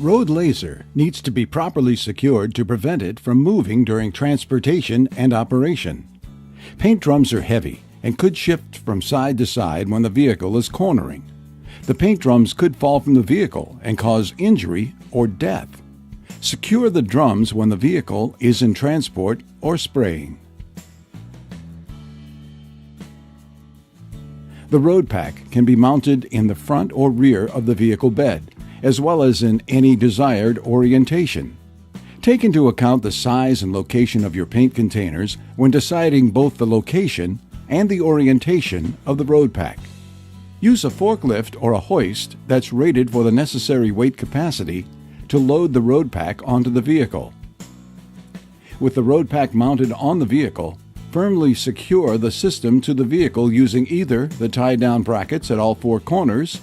RoadLazer needs to be properly secured to prevent it from moving during transportation and operation. Paint drums are heavy and could shift from side to side when the vehicle is cornering. The paint drums could fall from the vehicle and cause injury or death. Secure the drums when the vehicle is in transport or spraying. The RoadPak can be mounted in the front or rear of the vehicle bed, as well as in any desired orientation. Take into account the size and location of your paint containers when deciding both the location and the orientation of the RoadPak. Use a forklift or a hoist that's rated for the necessary weight capacity to load the RoadPak onto the vehicle. With the RoadPak mounted on the vehicle, firmly secure the system to the vehicle using either the tie-down brackets at all four corners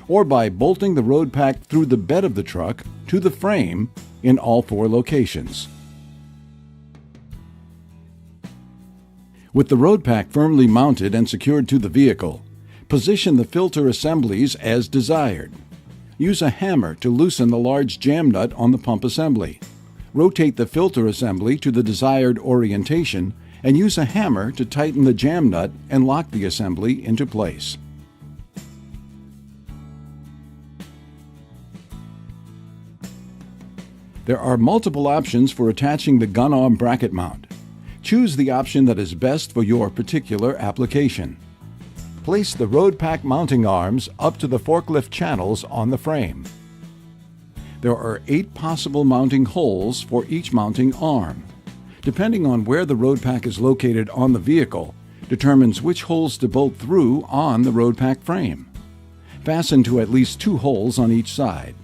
or by bolting the RoadPak through the bed of the truck to the frame in all four locations. With the RoadPak firmly mounted and secured to the vehicle, position the filter assemblies as desired. Use a hammer to loosen the large jam nut on the pump assembly. Rotate the filter assembly to the desired orientation and use a hammer to tighten the jam nut and lock the assembly into place. There are multiple options for attaching the gun arm bracket mount. Choose the option that is best for your particular application. Place the RoadPak mounting arms up to the forklift channels on the frame. There are 8 possible mounting holes for each mounting arm. Depending on where the RoadPak is located on the vehicle, determines which holes to bolt through on the RoadPak frame. Fasten to at least 2 holes on each side.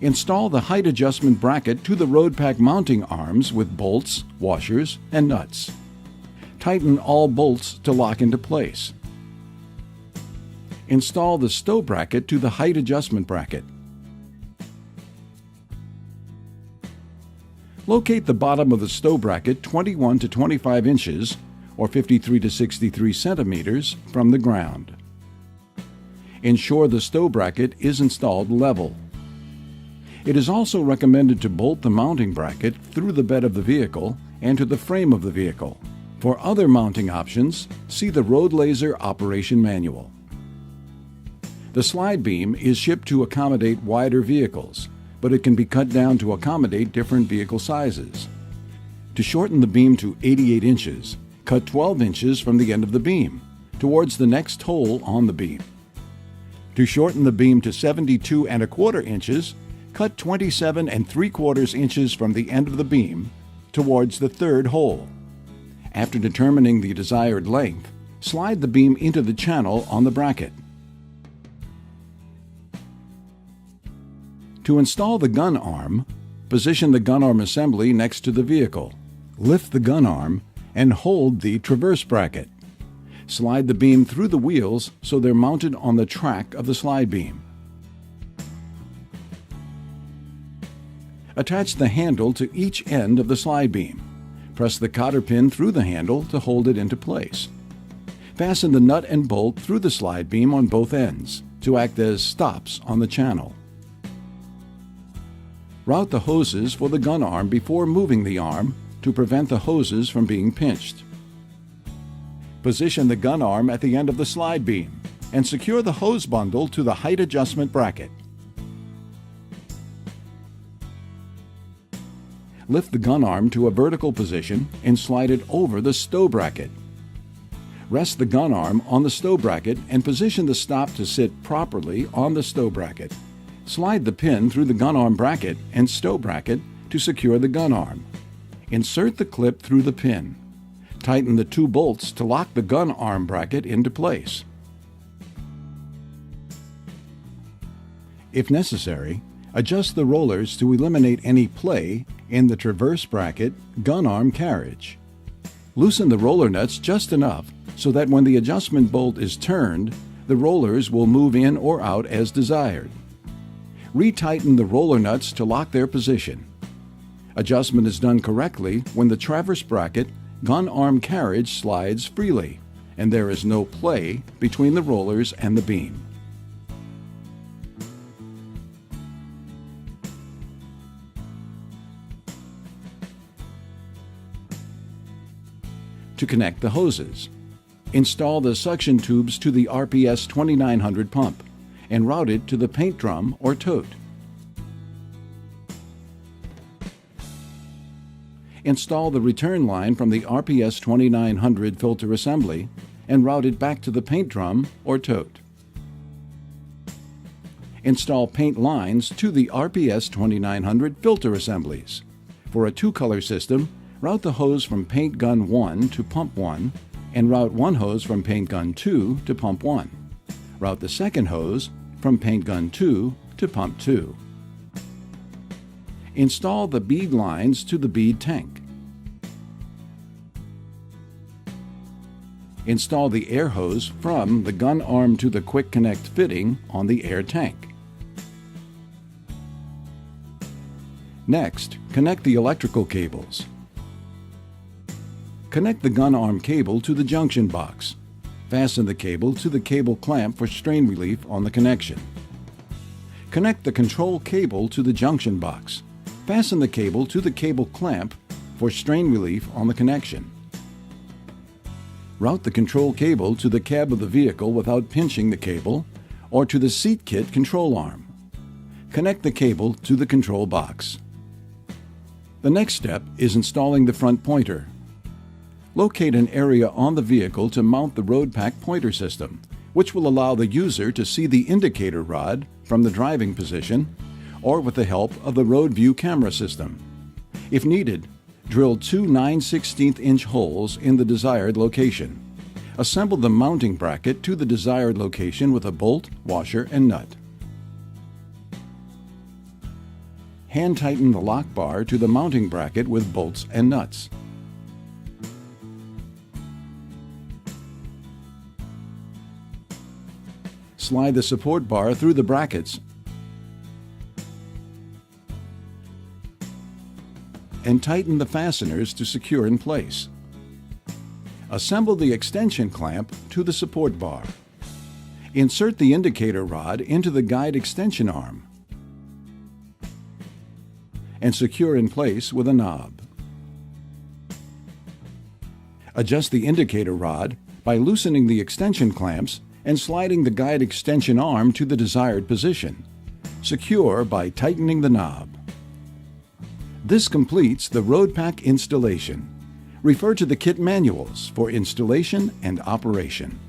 Install the height adjustment bracket to the RoadPak mounting arms with bolts, washers, and nuts. Tighten all bolts to lock into place. Install the stow bracket to the height adjustment bracket. Locate the bottom of the stow bracket 21 to 25 inches or 53 to 63 centimeters from the ground. Ensure the stow bracket is installed level. It is also recommended to bolt the mounting bracket through the bed of the vehicle and to the frame of the vehicle. For other mounting options, see the RoadLazer Operation Manual. The slide beam is shipped to accommodate wider vehicles, but it can be cut down to accommodate different vehicle sizes. To shorten the beam to 88 inches, cut 12 inches from the end of the beam, towards the next hole on the beam. To shorten the beam to 72 1/4 inches, cut 27 3/4 inches from the end of the beam, towards the third hole. After determining the desired length, slide the beam into the channel on the bracket. To install the gun arm, position the gun arm assembly next to the vehicle. Lift the gun arm and hold the traverse bracket. Slide the beam through the wheels so they're mounted on the track of the slide beam. Attach the handle to each end of the slide beam. Press the cotter pin through the handle to hold it into place. Fasten the nut and bolt through the slide beam on both ends to act as stops on the channel. Route the hoses for the gun arm before moving the arm to prevent the hoses from being pinched. Position the gun arm at the end of the slide beam and secure the hose bundle to the height adjustment bracket. Lift the gun arm to a vertical position and slide it over the stow bracket. Rest the gun arm on the stow bracket and position the stop to sit properly on the stow bracket. Slide the pin through the gun arm bracket and stow bracket to secure the gun arm. Insert the clip through the pin. Tighten the 2 bolts to lock the gun arm bracket into place. If necessary, adjust the rollers to eliminate any play in the traverse bracket gun arm carriage. Loosen the roller nuts just enough so that when the adjustment bolt is turned, the rollers will move in or out as desired. Retighten the roller nuts to lock their position. Adjustment is done correctly when the traverse bracket gun arm carriage slides freely and there is no play between the rollers and the beam. to connect the hoses. Install the suction tubes to the RPS 2900 pump and route it to the paint drum or tote. Install the return line from the RPS 2900 filter assembly and route it back to the paint drum or tote. Install paint lines to the RPS 2900 filter assemblies. For a two-color system, route the hose from paint gun 1 to pump 1 and route one hose from paint gun 2 to pump 1. Route the second hose from paint gun 2 to pump 2. Install the bead lines to the bead tank. Install the air hose from the gun arm to the quick connect fitting on the air tank. Next, connect the electrical cables. Connect the gun arm cable to the junction box. Fasten the cable to the cable clamp for strain relief on the connection. Connect the control cable to the junction box. Fasten the cable to the cable clamp for strain relief on the connection. Route the control cable to the cab of the vehicle without pinching the cable or to the seat kit control arm. Connect the cable to the control box. The next step is installing the front pointer. Locate an area on the vehicle to mount the RoadPak pointer system, which will allow the user to see the indicator rod from the driving position or with the help of the Road View camera system. If needed, drill two 9/16" holes in the desired location. Assemble the mounting bracket to the desired location with a bolt, washer, and nut. Hand tighten the lock bar to the mounting bracket with bolts and nuts. Slide the support bar through the brackets and tighten the fasteners to secure in place. Assemble the extension clamp to the support bar. Insert the indicator rod into the guide extension arm and secure in place with a knob. Adjust the indicator rod by loosening the extension clamps and sliding the guide extension arm to the desired position. Secure by tightening the knob. This completes the RoadPak installation. Refer to the kit manuals for installation and operation.